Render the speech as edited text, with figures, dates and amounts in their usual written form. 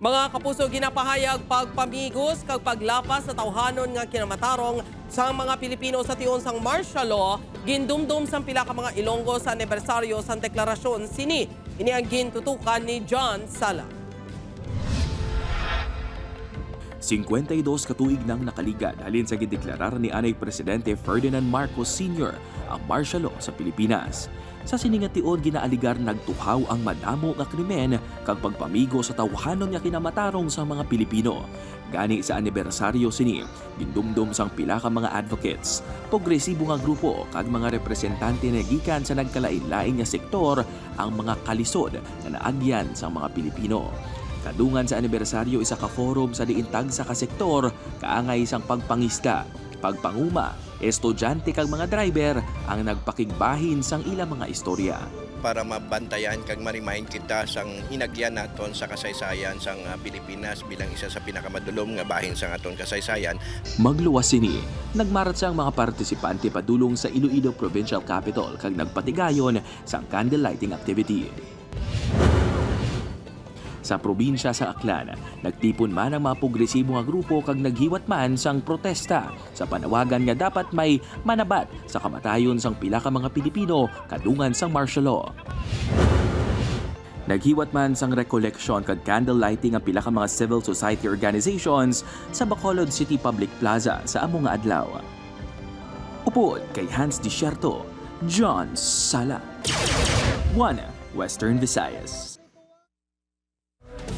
Mga kapuso, ginapahayag pagpamigos kag paglapas sa tawhanon nga kinamatarong sa mga Pilipino sa tiyon sang martial law, gindumdum sang pila ka mga Ilonggo sa anibersaryo sang deklarasyon sini. Ini ang gintutukan ni John Sala. 52 katuig nang nakaligad halin sa gideklarar ni Anay Presidente Ferdinand Marcos Sr. ang martial law sa Pilipinas. Sa siningatiun ginaaligar nagtuhaw ang madamo nga krimen kag pagpamigo sa tawhanon nga kinamatarong sa mga Pilipino. Gani sa anibersaryo sini, gindumdum sang pila ka mga advocates, progresibo nga grupo kag mga representante na gikan sa nagkalain-lain nga sektor ang mga kalisod nga naagyan sa mga Pilipino. Kadungan sa anibersaryo isa ka forum sa diintag sa kasektor, kaangay isang pagpangista, pagpanguma, estudyante kag mga driver ang nagpakigbahin sang ilang mga istorya. Para mabantayan kag ma-remind kita sang hinagyan naton sa kasaysayan sang Pilipinas bilang isa sa pinakamadulom nga bahin sang aton kasaysayan. Magluwas sini, nagmarat sa mga partisipante padulong sa Iloilo Provincial Capital kag nagpatigayon sang candle lighting activity. Sa probinsya sa Aklan, nagtipon man ang mga progresibo nga grupo kag naghiwat man sang protesta sa panawagan nga dapat may manabat sa kamatayon sang pila ka mga Pilipino kadungan sang martial law. Naghiwat man sang recollection kag candle lighting ang pila ka mga civil society organizations sa Bacolod City Public Plaza sa amo nga adlaw. Upod kay Hans Desierto, John Sala, 1 Western Visayas.